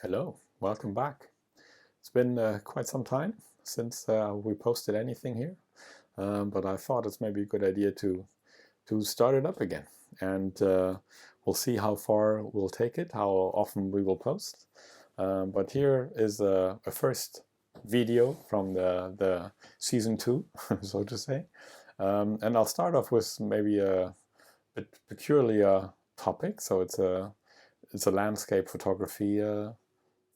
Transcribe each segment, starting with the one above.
Hello, welcome back. It's been quite some time since we posted anything here, but I thought it's maybe a good idea to start it up again, and we'll see how far we'll take it, how often we will post. But here is a first video from the season 2, so to say, and I'll start off with maybe a bit peculiar topic. So it's a landscape photography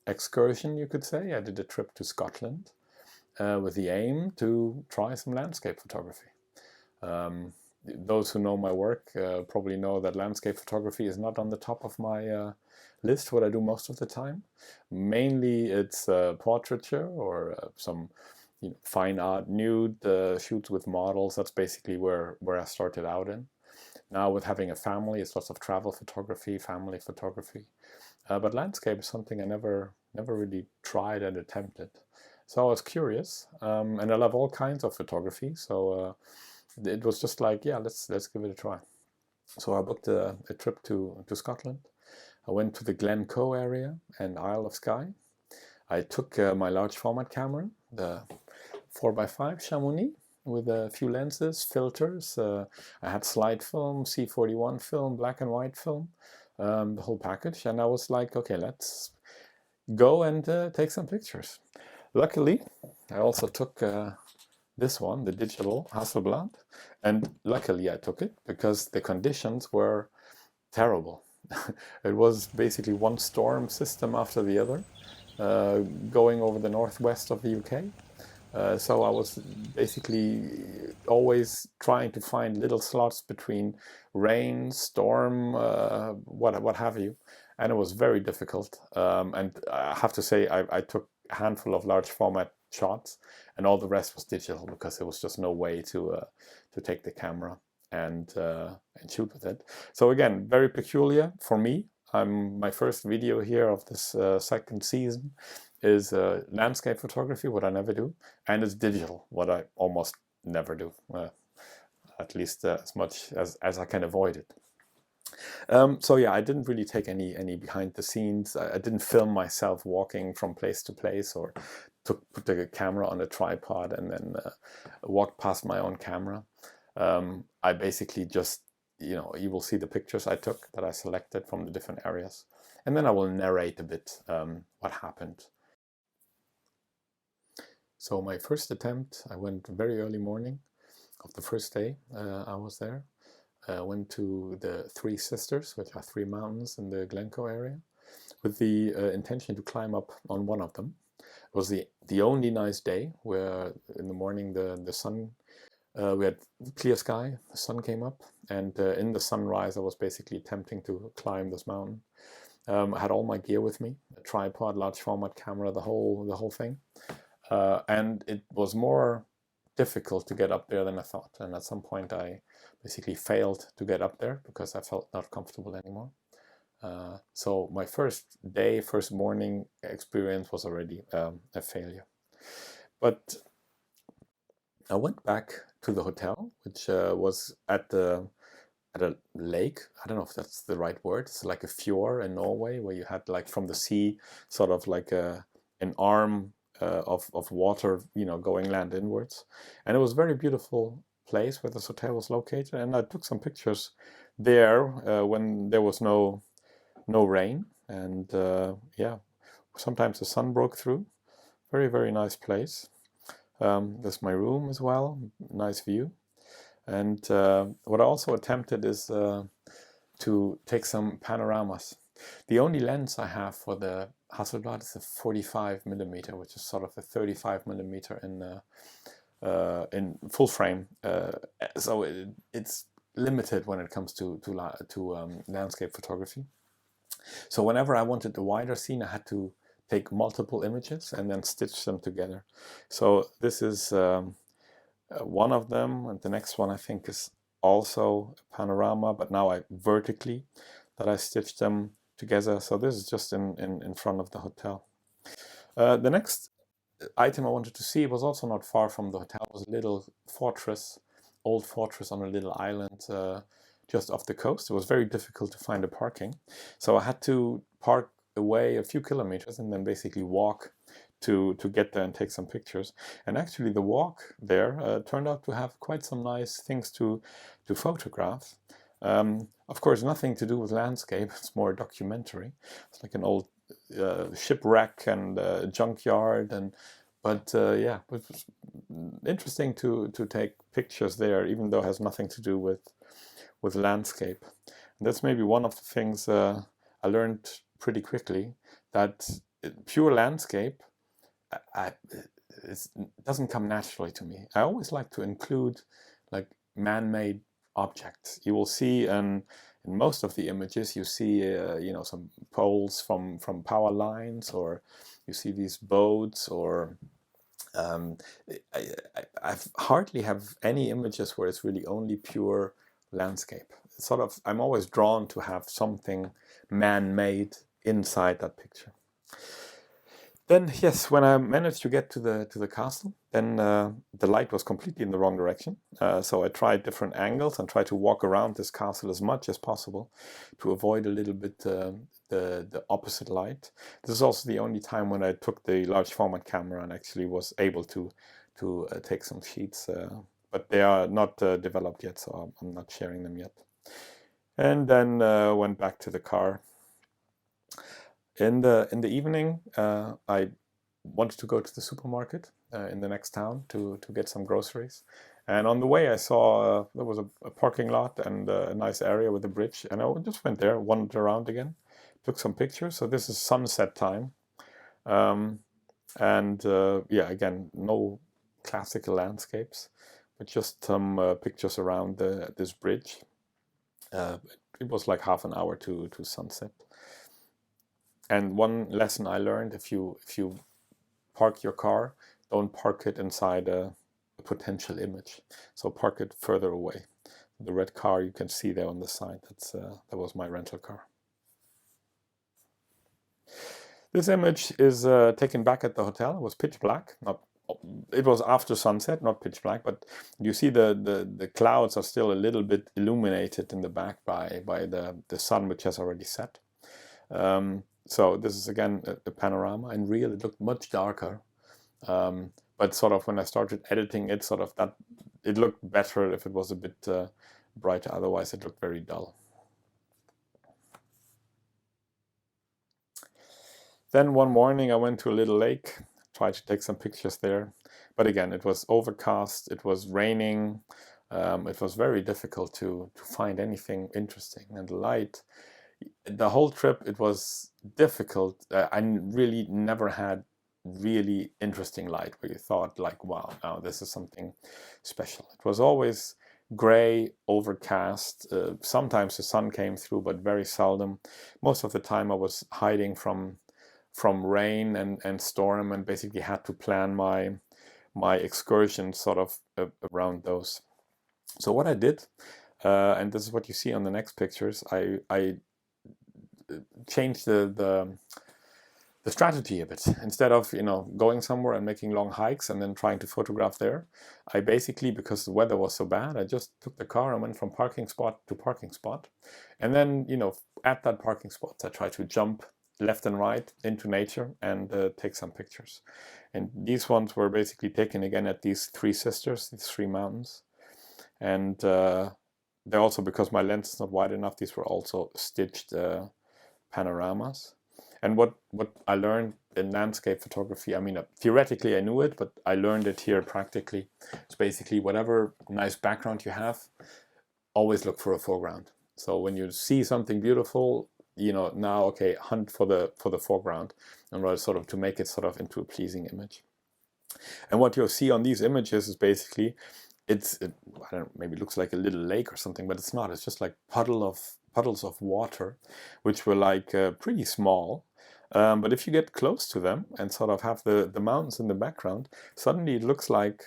excursion, you could say. I did a trip to Scotland with the aim to try some landscape photography. Those who know my work probably know that landscape photography is not on the top of my list, what I do most of the time. Mainly it's portraiture or some fine art, nude shoots with models. That's basically where I started out in. Now with having a family, it's lots of travel photography, family photography. But landscape is something I never really tried and attempted. So I was curious, and I love all kinds of photography. So it was just like, yeah, let's give it a try. So I booked a trip to Scotland. I went to the Glencoe area and Isle of Skye. I took my large format camera, the 4x5 Chamonix, with a few lenses, filters. I had slide film, C41 film, black and white film, the whole package. And I was like, okay, let's go and take some pictures. Luckily, I also took this one, the digital Hasselblad, and luckily I took it because the conditions were terrible. It was basically one storm system after the other, going over the northwest of the UK. So I was basically always trying to find little slots between rain, storm, what have you, and it was very difficult. And I have to say, I took a handful of large format shots, and all the rest was digital because there was just no way to take the camera and shoot with it. So again, very peculiar for me. My first video here of this second season is landscape photography, what I never do, and it's digital, what I almost never do, at least as much as I can avoid it. So yeah, I didn't really take any behind the scenes. I didn't film myself walking from place to place, or put the camera on a tripod and then walk past my own camera. I basically just, you will see the pictures I took that I selected from the different areas, and then I will narrate a bit what happened. So my first attempt, I went very early morning of the first day I was there. Went to the Three Sisters, which are 3 mountains in the Glencoe area, with the intention to climb up on one of them. It was the only nice day where in the morning the sun, we had clear sky, the sun came up, and in the sunrise I was basically attempting to climb this mountain. I had all my gear with me, a tripod, large format camera, the whole thing. And it was more difficult to get up there than I thought. And at some point I basically failed to get up there because I felt not comfortable anymore. So my first morning experience was already a failure. But I went back to the hotel, which was at a lake. I don't know if that's the right word. It's like a fjord in Norway, where you had, like, from the sea, sort of like an arm of water, going land inwards. And it was a very beautiful place where this hotel was located. And I took some pictures there when there was no rain. And yeah, sometimes the sun broke through. Very, very nice place. There's my room as well, nice view. And what I also attempted is to take some panoramas. The only lens I have for the Hasselblad is a 45mm, which is sort of a 35mm in full frame. So it's limited when it comes to landscape photography. So whenever I wanted a wider scene, I had to take multiple images and then stitch them together. So this is one of them, and the next one I think is also a panorama, but now vertically, that I stitched them together. So this is just in front of the hotel. The next item I wanted to see was also not far from the hotel. It was a little fortress, old fortress on a little island just off the coast. It was very difficult to find a parking, so I had to park away a few kilometers and then basically walk to get there and take some pictures. And actually the walk there turned out to have quite some nice things to photograph. Of course, nothing to do with landscape, it's more documentary. It's like an old shipwreck and junkyard, but yeah, it was interesting to take pictures there, even though it has nothing to do with landscape. And that's maybe one of the things I learned pretty quickly, that pure landscape it doesn't come naturally to me. I always like to include like man-made objects. You will see in most of the images, you see you know, some poles from power lines, or you see these boats, or I hardly have any images where it's really only pure landscape. It's sort of, I'm always drawn to have something man-made inside that picture. Then yes, when I managed to get to the castle, then the light was completely in the wrong direction. So I tried different angles and tried to walk around this castle as much as possible to avoid a little bit the opposite light. This is also the only time when I took the large format camera and actually was able to take some sheets, but they are not developed yet, so I'm not sharing them yet. And then went back to the car. In the evening, I wanted to go to the supermarket in the next town to get some groceries. And on the way, I saw there was a parking lot and a nice area with a bridge. And I just went there, wandered around again, took some pictures. So this is sunset time. Yeah, again, no classical landscapes, but just some pictures around this bridge. It was like half an hour to sunset. And one lesson I learned, if you park your car, don't park it inside a potential image. So park it further away. The red car you can see there on the side, that was my rental car. This image is taken back at the hotel. It was pitch black. It was after sunset, not pitch black, but you see the clouds are still a little bit illuminated in the back by the sun, which has already set. So this is again a panorama. In real, it looked much darker, but sort of when I started editing it, sort of that it looked better if it was a bit brighter. Otherwise, it looked very dull. Then one morning, I went to a little lake, tried to take some pictures there, but again, it was overcast. It was raining. It was very difficult to find anything interesting, and the light. The whole trip, it was difficult. I really never had really interesting light where you thought like, wow, now this is something special. It was always gray, overcast. Sometimes the sun came through, but very seldom. Most of the time I was hiding from rain and storm, and basically had to plan my excursion sort of around those. So what I did, and this is what you see on the next pictures, I changed the strategy a bit. Instead of, you know, going somewhere and making long hikes and then trying to photograph there, I basically, because the weather was so bad, I just took the car and went from parking spot to parking spot. And then, you know, at that parking spot, I tried to jump left and right into nature and take some pictures. And these ones were basically taken again at these three sisters, these three mountains. And they're also, because my lens is not wide enough, these were also stitched panoramas. And what I learned in landscape photography, I mean, theoretically I knew it, but I learned it here practically. It's basically whatever nice background you have, always look for a foreground. So when you see something beautiful, you know, now, okay, hunt for the foreground, and rather sort of to make it sort of into a pleasing image. And what you'll see on these images is basically, I don't know, maybe it looks like a little lake or something, but it's not. It's just like puddles of water, which were like pretty small. But if you get close to them and sort of have the mountains in the background, suddenly it looks like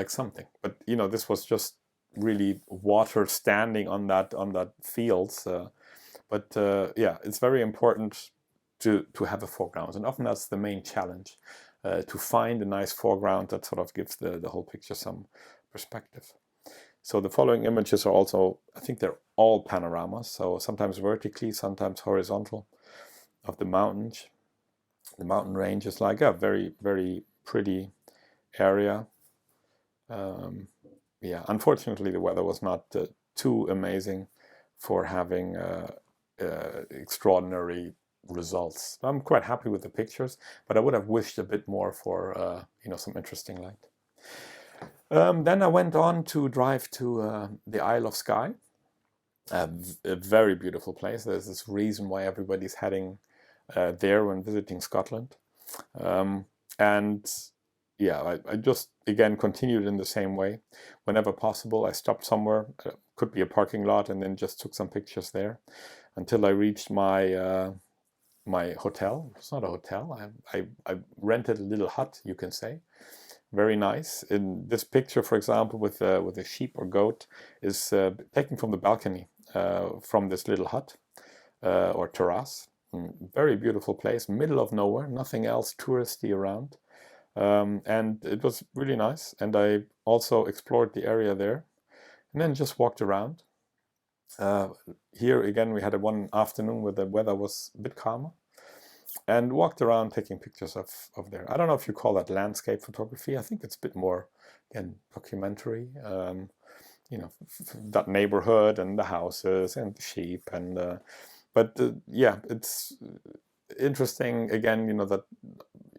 something. But you know, this was just really water standing on that fields. Yeah, it's very important to have a foreground, and often that's the main challenge, to find a nice foreground that sort of gives the whole picture some perspective. So the following images are also, I think they're all panoramas, so sometimes vertically, sometimes horizontal. the mountains. The mountain range is like a very, very pretty area. Yeah, unfortunately the weather was not too amazing for having extraordinary results. I'm quite happy with the pictures, but I would have wished a bit more for some interesting light. Then I went on to drive to the Isle of Skye, a very beautiful place. There's this reason why everybody's heading there when visiting Scotland. And yeah, I just again continued in the same way. Whenever possible, I stopped somewhere, could be a parking lot, and then just took some pictures there until I reached my my hotel. It's not a hotel. I rented a little hut, you can say. Very nice. In this picture, for example, with a sheep or goat, is taken from the balcony from this little hut or terrace. Very beautiful place, middle of nowhere, nothing else touristy around. And it was really nice. And I also explored the area there and then just walked around. Here again, we had one afternoon where the weather was a bit calmer, and walked around taking pictures of there. I don't know if you call that landscape photography. I think it's a bit more, again, documentary. That neighborhood and the houses and the sheep and but yeah, it's interesting again, that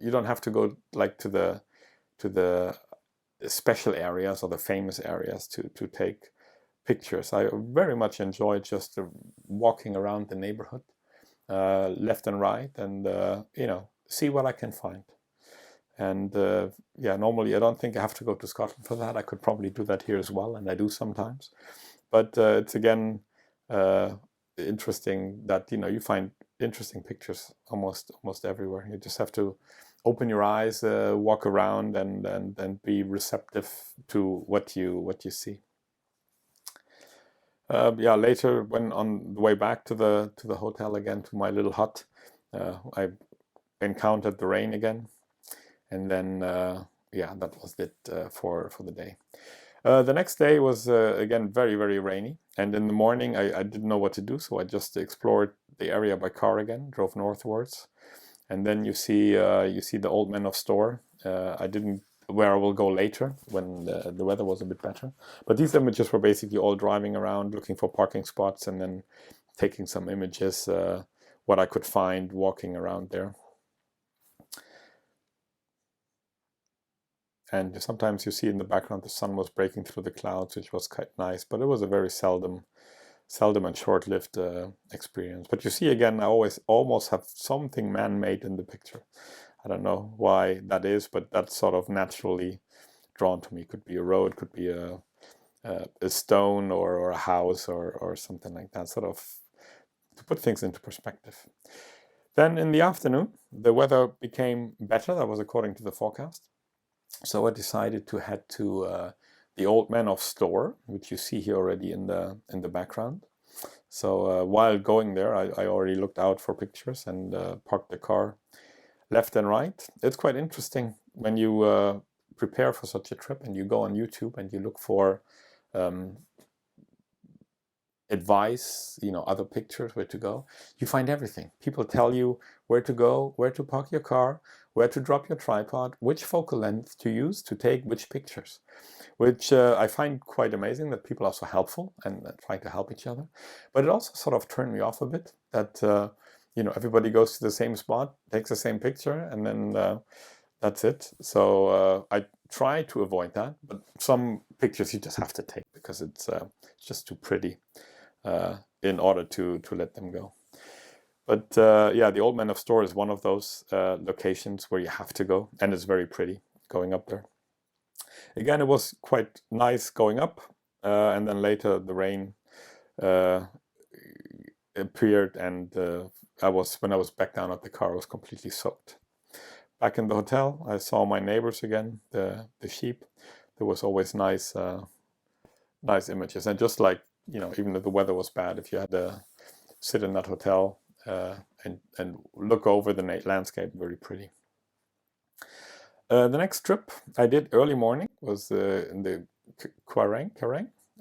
you don't have to go like to the special areas or the famous areas to take pictures. I very much enjoyed just walking around the neighborhood, left and right, and see what I can find. And yeah, normally I don't think I have to go to Scotland for that. I could probably do that here as well, and I do sometimes. But it's again interesting that you find interesting pictures almost everywhere. You just have to open your eyes, walk around, and be receptive to what you see. Yeah, later when on the way back to the hotel again, to my little hut, I encountered the rain again, and then yeah, that was it for the day. The next day was again very, very rainy, and in the morning I didn't know what to do, so I just explored the area by car again, drove northwards, and then you see the Old Man of Store. I didn't where I will go later when the weather was a bit better. But these images were basically all driving around looking for parking spots and then taking some images, what I could find walking around there. And sometimes you see in the background the sun was breaking through the clouds, which was quite nice, but it was a very seldom and short-lived experience. But you see again, I almost have something man-made in the picture. I don't know why that is, but that's sort of naturally drawn to me. Could be a road, could be a stone or a house or something like that, sort of to put things into perspective. Then in the afternoon, the weather became better. That was according to the forecast. So I decided to head to the Old Man of Store, which you see here already in the background. So while going there, I already looked out for pictures and parked the car left and right. It's quite interesting when you prepare for such a trip and you go on YouTube and you look for advice, other pictures, where to go. You find everything. People tell you where to go, where to park your car, where to drop your tripod, which focal length to use to take which pictures, which I find quite amazing that people are so helpful and trying to help each other. But it also sort of turned me off a bit that everybody goes to the same spot, takes the same picture, and then that's it. So I try to avoid that, but some pictures you just have to take because it's just too pretty in order to let them go. But yeah, the Old Man of Store is one of those locations where you have to go, and it's very pretty going up there. Again, it was quite nice going up, and then later the rain appeared, and when I was back down at the car, I was completely soaked. Back in the hotel, I saw my neighbors again, the sheep. There was always nice images, and just like even if the weather was bad, if you had to sit in that hotel and look over the landscape, very pretty. The next trip I did early morning was in the Quarang,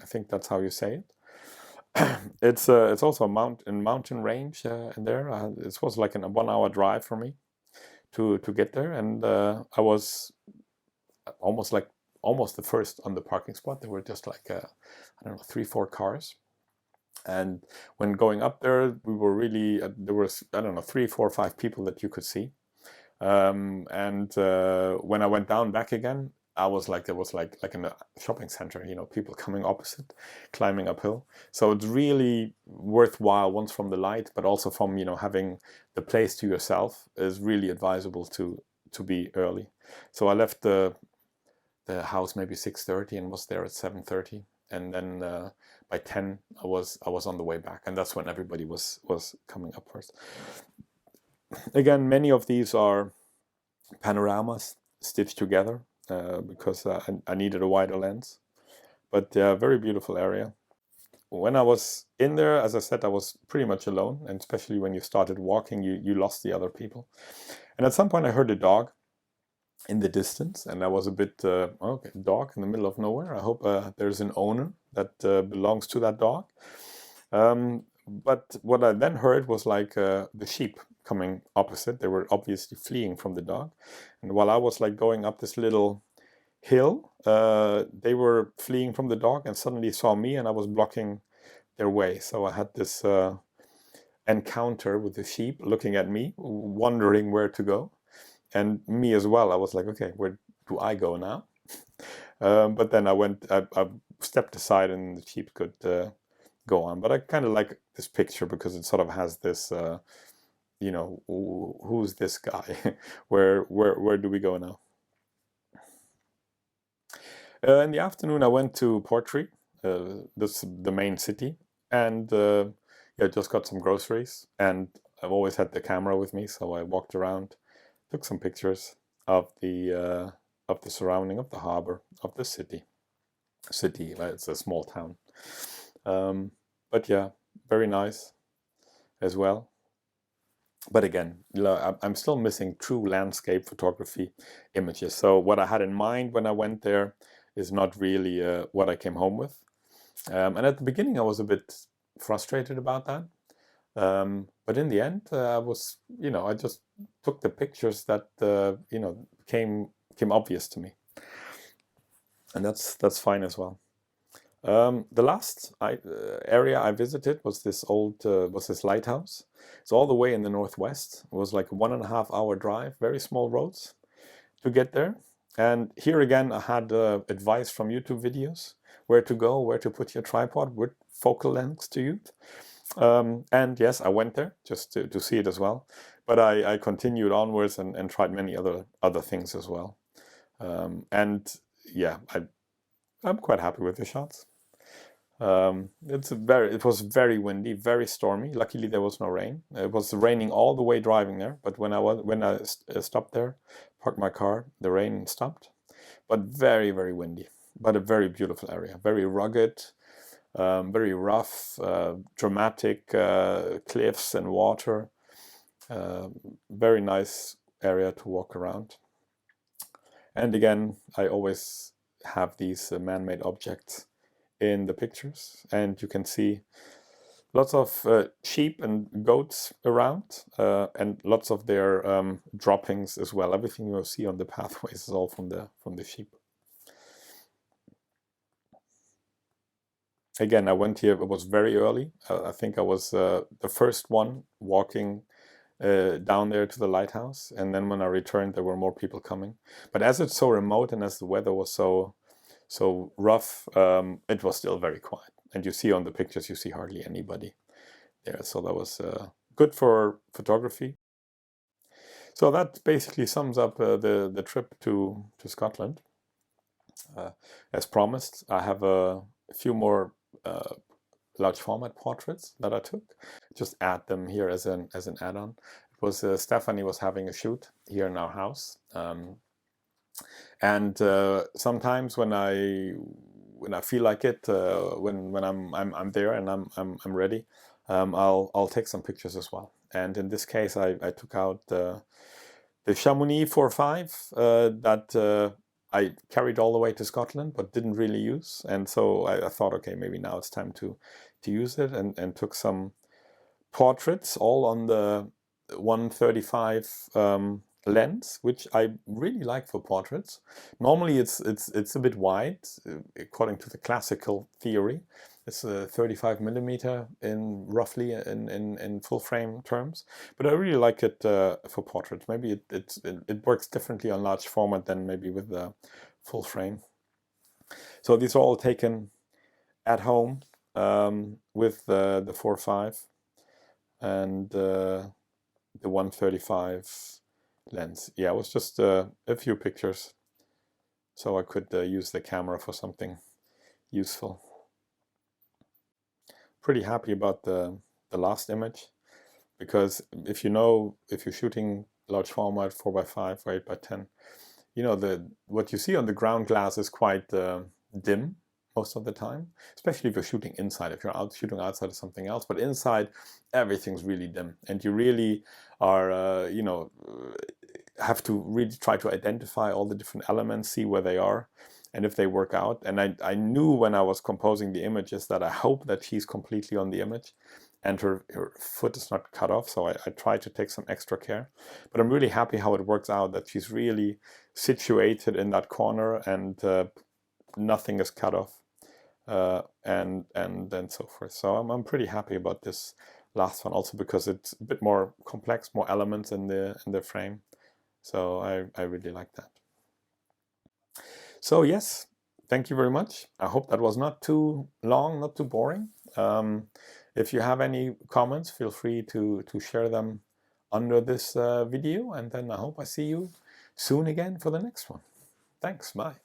I think that's how you say it. It's also a mountain range in there. It was like a 1 hour drive for me to get there, and I was almost the first on the parking spot. There were just like I don't know, 3-4 cars. And when going up there, we were really there was, I don't know, 3, 4, 5 people that you could see. And when I went down back again, I was like, there was like in a shopping center, you know, people coming opposite, climbing uphill. So it's really worthwhile once from the light, but also from, you know, having the place to yourself is really advisable to be early. So I left the house maybe 6:30 and was there at 7:30, and then by 10 I was on the way back, and that's when everybody was coming up first. Again, many of these are panoramas stitched together because I needed a wider lens, but very beautiful area. When I was in there, as I said, I was pretty much alone, and especially when you started walking, you lost the other people. And at some point I heard a dog in the distance, and I was a bit, okay, dog in the middle of nowhere. I hope there's an owner that belongs to that dog. But what I then heard was like the sheep coming opposite. They were obviously fleeing from the dog. And while I was like going up this little hill, they were fleeing from the dog and suddenly saw me, and I was blocking their way. So I had this encounter with the sheep looking at me, wondering where to go. And me as well. I was like, okay, where do I go now? But then I stepped aside and the sheep could go on. But I kind of like this picture because it sort of has this, you know, who's this guy? where do we go now? In the afternoon, I went to Portree, that's the main city, and yeah, just got some groceries. And I've always had the camera with me, so I walked around, took some pictures of the surrounding of the harbor of the city. It's a small town, but yeah, very nice as well. But again, I'm still missing true landscape photography images. So what I had in mind when I went there is not really what I came home with. And at the beginning, I was a bit frustrated about that. But in the end, I was, you know, I just took the pictures that, you know, came obvious to me. And that's fine as well. The last area I visited was this lighthouse. It's all the way in the northwest. It was like a 1.5 hour drive, very small roads to get there. And here again, I had advice from YouTube videos, where to go, where to put your tripod, what focal lengths to use. And yes, I went there just to see it as well. But I continued onwards and tried many other things as well. And yeah, I'm quite happy with the shots. It was very windy, very stormy. Luckily, there was no rain. It was raining all the way driving there. But when I stopped there, parked my car, the rain stopped. But very, very windy. But a very beautiful area, very rugged, very rough, dramatic cliffs and water. Very nice area to walk around. And again, I always have these man-made objects in the pictures, and you can see lots of sheep and goats around, and lots of their droppings as well. Everything you'll see on the pathways is all from the sheep. Again, I went here, it was very early. I think I was the first one walking down there to the lighthouse, and then when I returned, there were more people coming. But as it's so remote and as the weather was so rough, it was still very quiet. And you see on the pictures, you see hardly anybody there. So that was good for photography. So that basically sums up the trip to Scotland. As promised, I have a few more large format portraits that I took. Just add them here as an add-on. It was Stephanie was having a shoot here in our house. And sometimes when I feel like it, when I'm there and I'm ready, I'll take some pictures as well. And in this case, I took out the Chamonix 4.5 that I carried all the way to Scotland, but didn't really use. And so I thought, okay, maybe now it's time to use it, and took some portraits, all on the 135 lens, which I really like for portraits. Normally it's a bit wide, according to the classical theory. It's a 35mm in roughly in full frame terms, but I really like it for portraits. Maybe it works differently on large format than maybe with the full frame. So these are all taken at home with the 4.5 and the 135 lens. Yeah, it was just a few pictures, so I could use the camera for something useful. Pretty happy about the last image, because if you're shooting large format 4x5 or 8x10, you know, what you see on the ground glass is quite dim most of the time, especially if you're shooting inside. If you're shooting outside of something else, but inside everything's really dim, and you really are you know, have to really try to identify all the different elements, see where they are, and if they work out. And I knew when I was composing the images that I hope that she's completely on the image and her foot is not cut off, so I tried to take some extra care. But I'm really happy how it works out, that she's really situated in that corner and nothing is cut off, and then so forth. So I'm pretty happy about this last one, also because it's a bit more complex, more elements in the frame. So I really like that. So yes, thank you very much. I hope that was not too long, not too boring. If you have any comments, feel free to share them under this video, and then I hope I see you soon again for the next one. Thanks, bye.